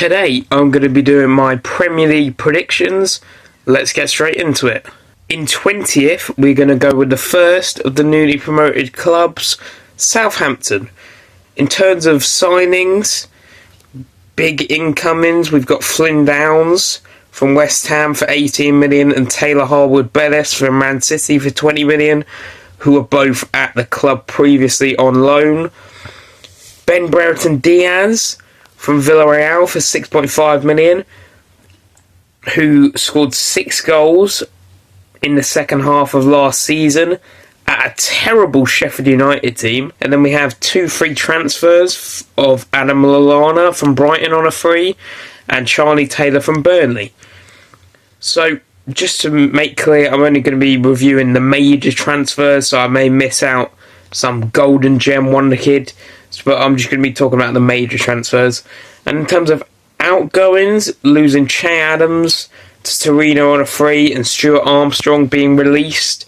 Today I'm going to be doing my Premier League predictions. Let's get straight into it. In 20th, we're going to go with the first of the newly promoted clubs, Southampton. In terms of signings, big incomings, we've got Flynn Downes from West Ham for 18 million and Taylor Harwood-Bellis from Man City for 20 million, who are both at the club previously on loan. Ben Brereton Diaz from Villarreal for 6.5 million, who scored 6 goals in the second half of last season at a terrible Sheffield United team. And then we have 2 free transfers of Adam Lallana from Brighton on a free and Charlie Taylor from Burnley. So just to make clear, I'm only going to be reviewing the major transfers, so I may miss out some golden gem wonder kid, but I'm just going to be talking about the major transfers. And in terms of outgoings, losing Che Adams to Torino on a free and Stuart Armstrong being released,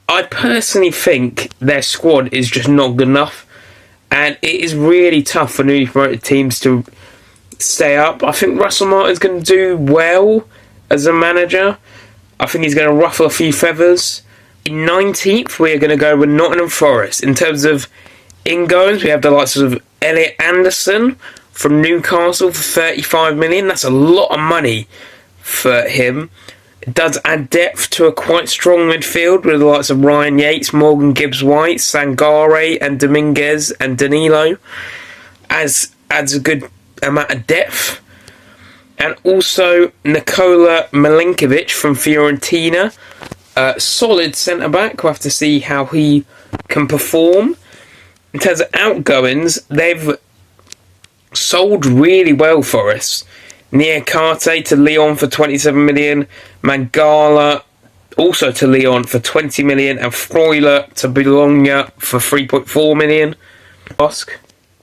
I personally think their squad is just not good enough, and it is really tough for newly promoted teams to stay up. I think Russell Martin's going to do well as a manager. I think he's going to ruffle a few feathers. In 19th, we're going to go with Nottingham Forest. In terms of ingoings, we have the likes of Elliot Anderson from Newcastle for 35 million. That's a lot of money for him. It does add depth to a quite strong midfield with the likes of Ryan Yates, Morgan Gibbs-White, Sangare and Dominguez and Danilo. Adds a good amount of depth. And also Nikola Milinkovic from Fiorentina. Solid centre-back. We'll have to see how he can perform. In terms of outgoings, they've sold really well for us. Niakate to Lyon for 27 million. Mangala also to Lyon for 20 million. And Freuler to Bologna for 3.4 million.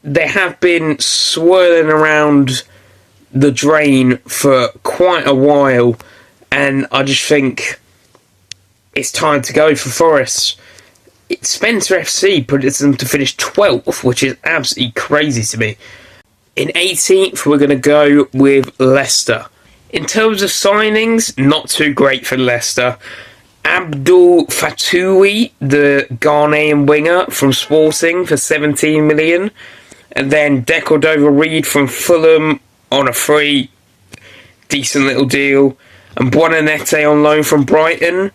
They have been swirling around the drain for quite a while, and I just think it's time to go for Forest. Spencer FC predicts them to finish 12th, which is absolutely crazy to me. In 18th, we're going to go with Leicester. In terms of signings, not too great for Leicester. Abdul Fatoui, the Ghanaian winger from Sporting for 17 million. And then Decordova-Reid from Fulham on a free, decent little deal. And Buonanette on loan from Brighton.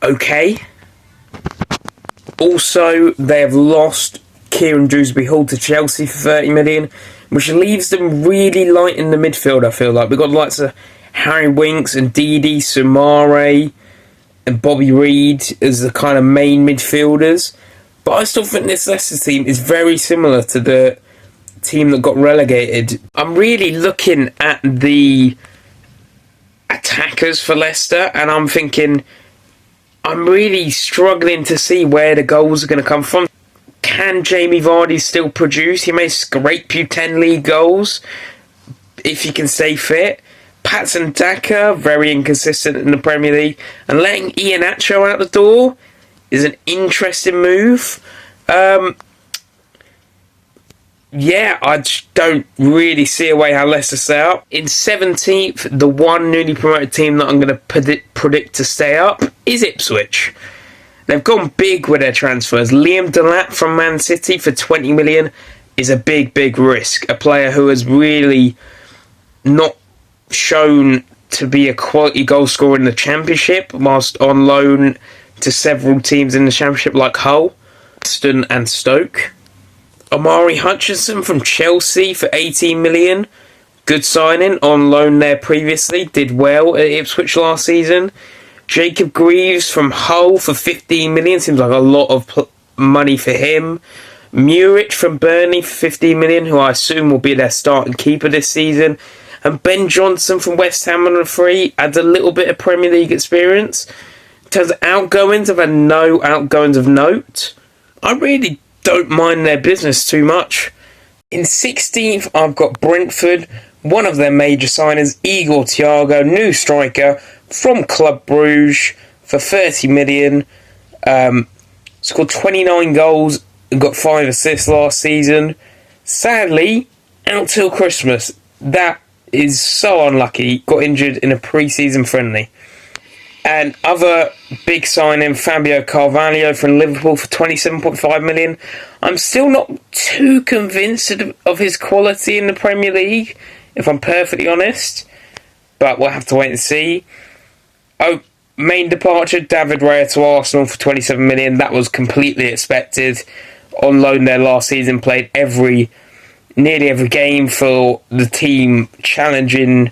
Okay. Also, they have lost Kieran Dewsbury-Hall to Chelsea for 30 million, which leaves them really light in the midfield, I feel like. We've got the likes of Harry Winks and Didi Soumare and Bobby Reid as the kind of main midfielders. But I still think this Leicester team is very similar to the team that got relegated. I'm really looking at the attackers for Leicester, and I'm thinking I'm really struggling to see where the goals are going to come from. Can Jamie Vardy still produce? He may scrape you 10 league goals if he can stay fit. Patson Daka, very inconsistent in the Premier League. And letting Iheanacho out the door is an interesting move. Yeah, I just don't really see a way how Leicester stay up. In 17th, the one newly promoted team that I'm going to predict to stay up is Ipswich. They've gone big with their transfers. Liam Delap from Man City for 20 million is a big, big risk. A player who has really not shown to be a quality goal scorer in the Championship, whilst on loan to several teams in the Championship like Hull, Aston and Stoke. Omari Hutchinson from Chelsea for 18 million. Good signing, on loan there previously. Did well at Ipswich last season. Jacob Greaves from Hull for 15 million. Seems like a lot of money for him. Muric from Burnley for 15 million, who I assume will be their starting keeper this season. And Ben Johnson from West Ham on a free. Adds a little bit of Premier League experience. In terms of outgoings, I've had no outgoings of note. I really don't mind their business too much. In 16th, I've got Brentford, one of their major signings, Igor Thiago, new striker from Club Bruges for 30 million. Scored 29 goals and got 5 assists last season. Sadly, out till Christmas. That is so unlucky. Got injured in a pre-season friendly. And other big signing, Fabio Carvalho from Liverpool for 27.5 million. I'm still not too convinced of his quality in the Premier League, if I'm perfectly honest. But we'll have to wait and see. Oh, main departure, David Raya to Arsenal for 27 million. That was completely expected. On loan there last season, played nearly every game for the team challenging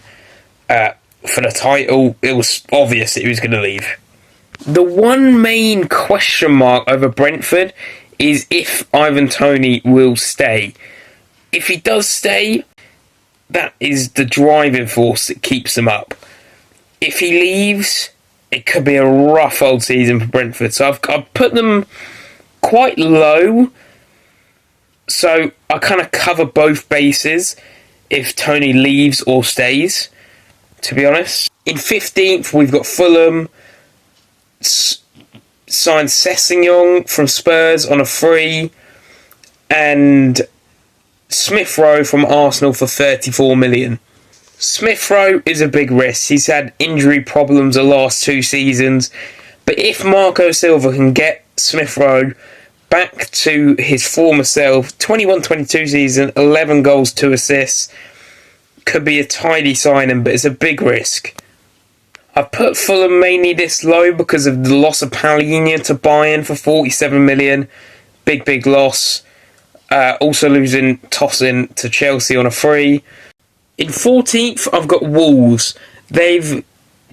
for the title. It was obvious that he was going to leave. The one main question mark over Brentford is if Ivan Toney will stay. If he does stay, that is the driving force that keeps them up. If he leaves, it could be a rough old season for Brentford. So I've put them quite low. So I kind of cover both bases if Toney leaves or stays, to be honest. In 15th, we've got Fulham. Signed Sessegnon from Spurs on a free. And Smith Rowe from Arsenal for 34 million. Smith Rowe is a big risk. He's had injury problems the last 2 seasons. But if Marco Silva can get Smith Rowe back to his former self, 21-22 season, 11 goals, 2 assists, could be a tidy signing, but it's a big risk. I've put Fulham mainly this low because of the loss of Palhinha to Bayern for 47 million. Big loss. Also losing Tosin to Chelsea on a free. In 14th, I've got Wolves. They've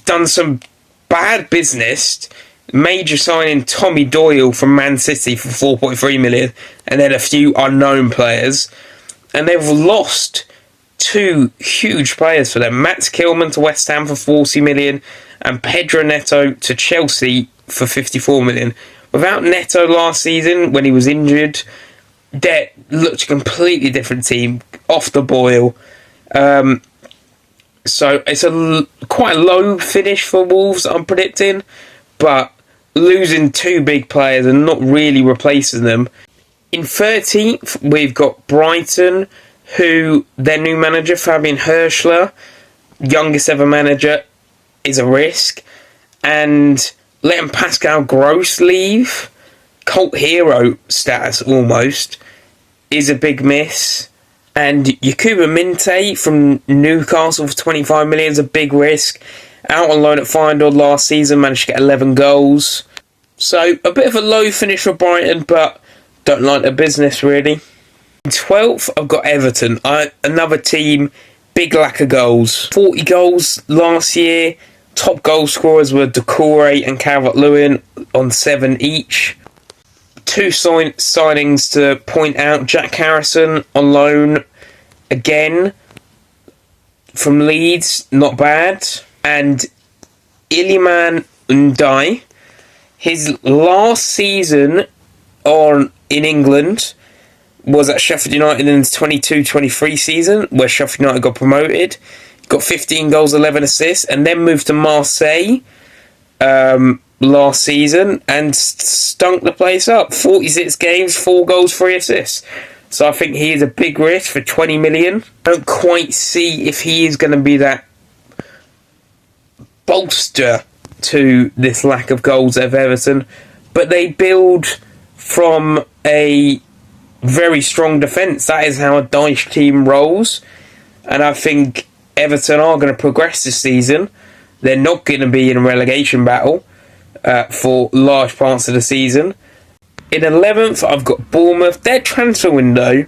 done some bad business. Major signing Tommy Doyle from Man City for 4.3 million. And then a few unknown players. And they've lost 2 huge players for them. Matt Kilman to West Ham for 40 million. And Pedro Neto to Chelsea for 54 million. Without Neto last season, when he was injured, that looked a completely different team. Off the boil. So it's quite a low finish for Wolves, I'm predicting. But losing 2 big players and not really replacing them. In 13th, we've got Brighton, who their new manager, Fabian Hirschler, youngest ever manager, is a risk. And letting Pascal Gross leave, cult hero status almost, is a big miss. And Yakuba Minte from Newcastle for 25 million is a big risk. Out on loan at Feyenoord last season, managed to get 11 goals. So a bit of a low finish for Brighton, but don't like the business really. In 12th, I've got Everton. Another team, big lack of goals. 40 goals last year. Top goal scorers were Doucouré and Calvert-Lewin on 7 each. 2 signings to point out. Jack Harrison on loan again from Leeds, not bad. And Iliman Ndiaye, his last season in England was at Sheffield United in the 22-23 season, where Sheffield United got promoted. Got 15 goals, 11 assists, and then moved to Marseille last season and stunk the place up. 46 games, 4 goals, 3 assists. So I think he is a big risk for 20 million. I don't quite see if he is going to be that bolster to this lack of goals of Everton. But they build from a very strong defence. That is how a Dyche team rolls. And I think Everton are going to progress this season. They're not going to be in a relegation battle for large parts of the season. In 11th, I've got Bournemouth. Their transfer window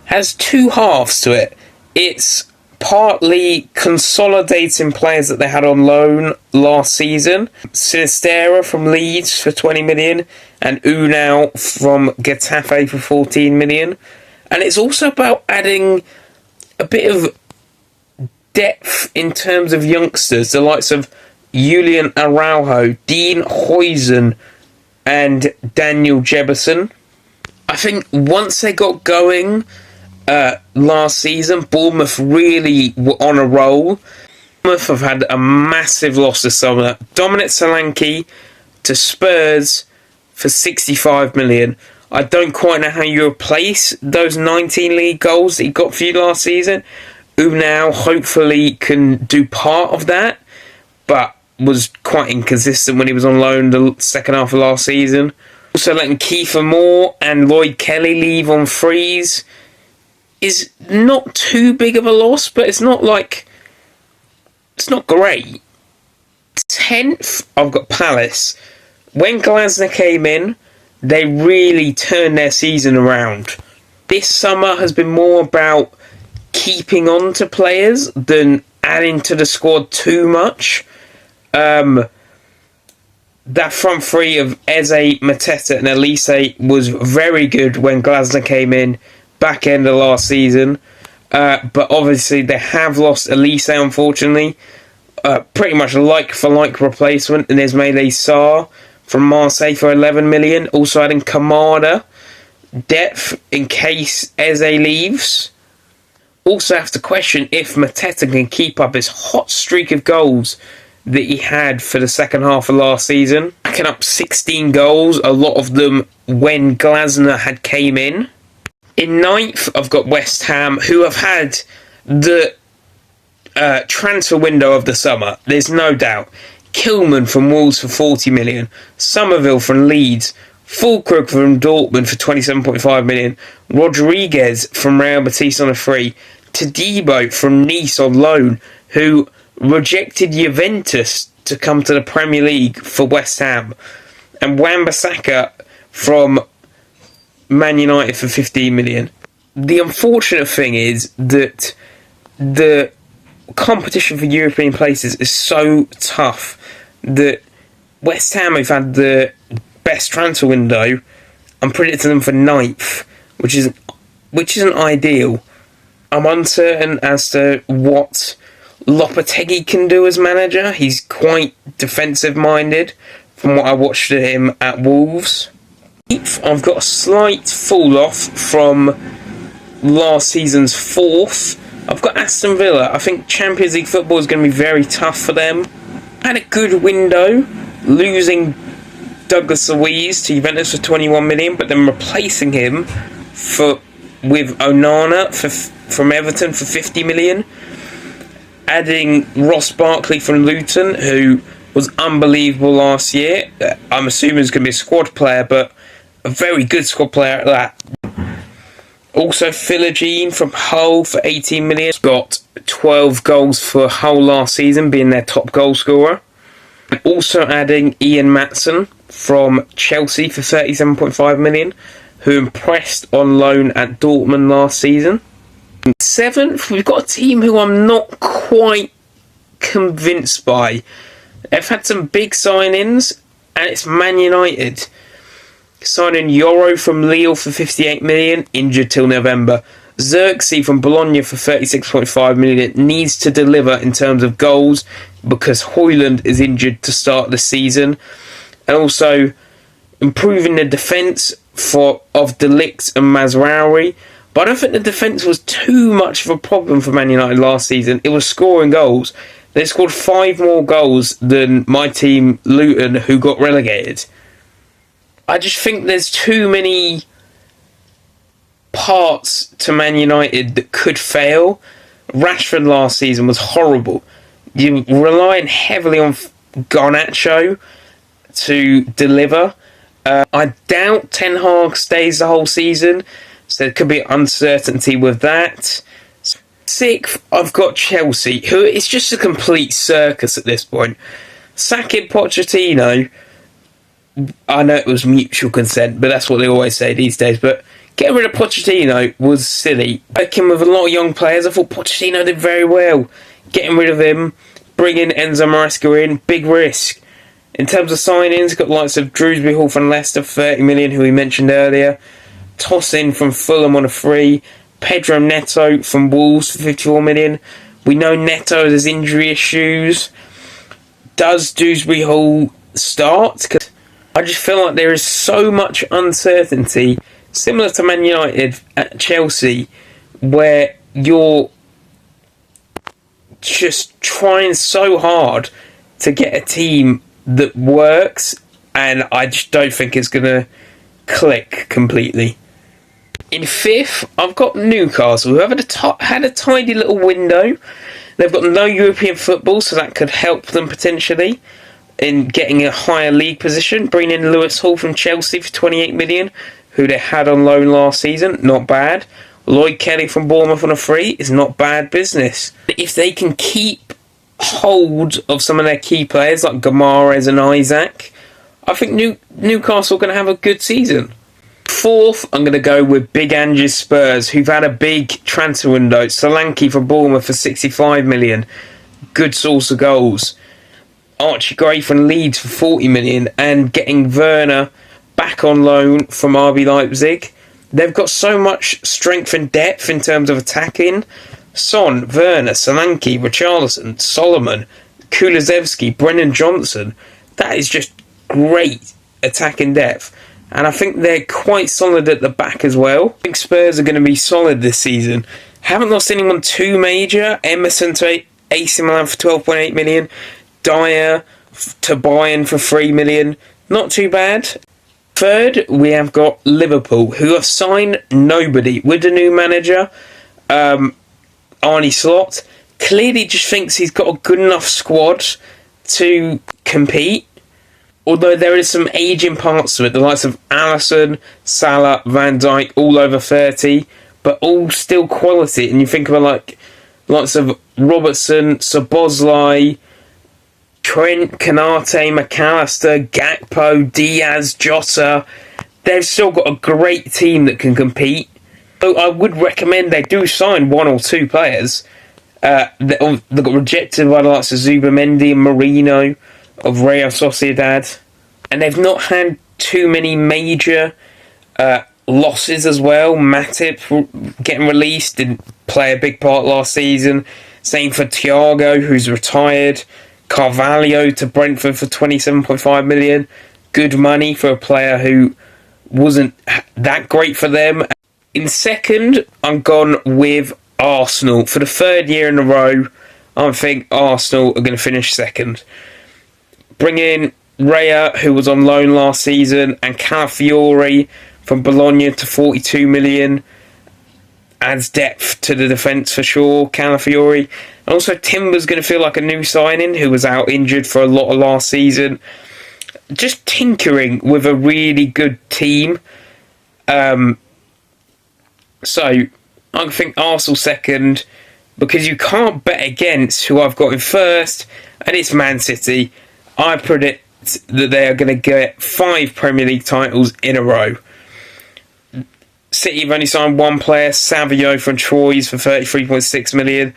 has 2 halves to it. It's partly consolidating players that they had on loan last season. Sinisterra from Leeds for 20 million and Unal from Getafe for 14 million. And it's also about adding a bit of depth in terms of youngsters, the likes of Julian Araujo, Dean Huijsen and Daniel Jefferson. I think once they got going last season, Bournemouth really were on a roll. Bournemouth have had a massive loss this summer. Dominic Solanke to Spurs for 65 million. I don't quite know how you replace those 19 league goals that he got for you last season, Unai hopefully can do part of that, but was quite inconsistent when he was on loan the second half of last season. Also letting Kiefer Moore and Lloyd Kelly leave on frees is not too big of a loss, but it's not great. 10th, I've got Palace. When Glasner came in, they really turned their season around. This summer has been more about keeping on to players than adding to the squad too much. That front three of Eze, Mateta and Elise was very good when Glasner came in back end of last season. But obviously they have lost Elise, unfortunately. Pretty much a like-for-like replacement in Ismaila Sarr from Marseille for 11 million. Also adding Kamada. Depth in case Eze leaves. Also have to question if Mateta can keep up his hot streak of goals that he had for the second half of last season. Backing up 16 goals, a lot of them when Glasner had came in. In 9th, I've got West Ham, who have had the transfer window of the summer. There's no doubt. Kilman from Wolves for 40 million. Somerville from Leeds. Fulkrug from Dortmund for 27.5 million. Rodriguez from Real Betis on a free. Todibo from Nice on loan, who rejected Juventus to come to the Premier League for West Ham. And Wan-Bissaka from Man United for 15 million. The unfortunate thing is that the competition for European places is so tough that West Ham have had the best transfer window. I'm predicting them for 9th, which isn't ideal. I'm uncertain as to what Lopetegui can do as manager. He's quite defensive minded from what I watched of him at Wolves. I've got a slight fall off from last season's 4th. I've got Aston Villa. I think Champions League football is going to be very tough for them. Had a good window, losing Douglas Luiz to Juventus for 21 million, but then replacing him with Onana from Everton for 50 million. Adding Ross Barkley from Luton, who was unbelievable last year. I'm assuming he's going to be a squad player, but a very good squad player at that. Also, Philogene from Hull for 18 million. Got 12 goals for Hull last season, being their top goal scorer. And also adding Ian Matson from Chelsea for 37.5 million, who impressed on loan at Dortmund last season. 7th, we've got a team who I'm not quite convinced by. They've had some big signings, and it's Man United. Signing Yoro from Lille for 58 million, injured till November. Xerxes from Bologna for 36.5 million needs to deliver in terms of goals because Højlund is injured to start the season. And also improving the defence of De Ligt and Mazraoui. But I don't think the defence was too much of a problem for Man United last season. It was scoring goals. They scored 5 more goals than my team, Luton, who got relegated. I just think there's too many parts to Man United that could fail. Rashford last season was horrible. You're relying heavily on Garnacho to deliver. I doubt Ten Hag stays the whole season, so there could be uncertainty with that. 6th, I've got Chelsea, who is just a complete circus at this point. Sacking Pochettino, I know it was mutual consent, but that's what they always say these days. But getting rid of Pochettino was silly. Working with a lot of young players, I thought Pochettino did very well. Getting rid of him, bringing Enzo Maresca in, big risk. In terms of signings, got the likes of Drewsbury Hall from Leicester, 30 million, who we mentioned earlier. Tosin from Fulham on a free. Pedro Neto from Wolves for 54 million. We know Neto has injury issues. Does Dewsbury Hall start? I just feel like there is so much uncertainty, similar to Man United at Chelsea, where you're just trying so hard to get a team that works, and I just don't think it's going to click completely. In fifth, I've got Newcastle, who have had a tidy little window. They've got no European football, so that could help them potentially in getting a higher league position. Bringing in Lewis Hall from Chelsea for 28 million, who they had on loan last season. Not bad. Lloyd Kelly from Bournemouth on a free is not bad business. If they can keep hold of some of their key players like Guimaraes and Isaac, I think Newcastle are going to have a good season. Fourth, I'm going to go with Big Angie's Spurs, who've had a big transfer window. Solanke from Bournemouth for 65 million. Good source of goals. Archie Gray from Leeds for 40 million. And getting Werner back on loan from RB Leipzig. They've got so much strength and depth in terms of attacking. Son, Werner, Solanke, Richarlison, Solomon, Kulusevski, Brennan Johnson. That is just great attacking depth. And I think they're quite solid at the back as well. I think Spurs are going to be solid this season. Haven't lost anyone too major. Emerson to AC Milan for 12.8 million. Dyer to Bayern for 3 million. Not too bad. Third, we have got Liverpool, who have signed nobody. With the new manager, Arne Slot, clearly just thinks he's got a good enough squad to compete. Although there is some ageing parts to it, the likes of Alisson, Salah, Van Dijk, all over 30, but all still quality. And you think about likes of Robertson, Szoboszlai, Trent, Konate, McAllister, Gakpo, Diaz, Jota. They've still got a great team that can compete. So I would recommend they do sign one or two players. They got rejected by the likes of Zubamendi and Marino of Real Sociedad, and they've not had too many major losses as well. Matip getting released, didn't play a big part last season. Same for Thiago, who's retired. Carvalho to Brentford for 27.5 million. Good money for a player who wasn't that great for them. In second, I'm gone with Arsenal. For the third year in a row, I think Arsenal are going to finish second. Bring in Raya, who was on loan last season, and Calafiori from Bologna to 42 million. Adds depth to the defence for sure, Calafiori. Also, Timber's going to feel like a new signing, who was out injured for a lot of last season. Just tinkering with a really good team. So, I think Arsenal second, because you can't bet against who I've got in first, and it's Man City. I predict that they are going to get 5 Premier League titles in a row. City have only signed one player, Savio from Troyes for 33.6 million,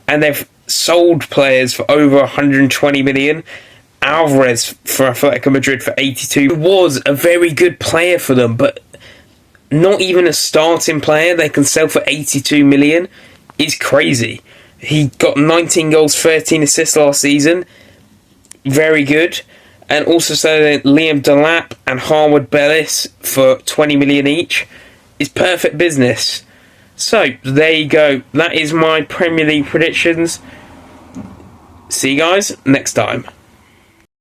and they've sold players for over 120 million. Alvarez for Atletico Madrid for 82. He was a very good player for them, but not even a starting player they can sell for 82 million is crazy. He got 19 goals, 13 assists last season. Very good. And also selling Liam Delap and Harwood Bellis for 20 million each is perfect business. So, there you go. That is my Premier League predictions. See you guys next time.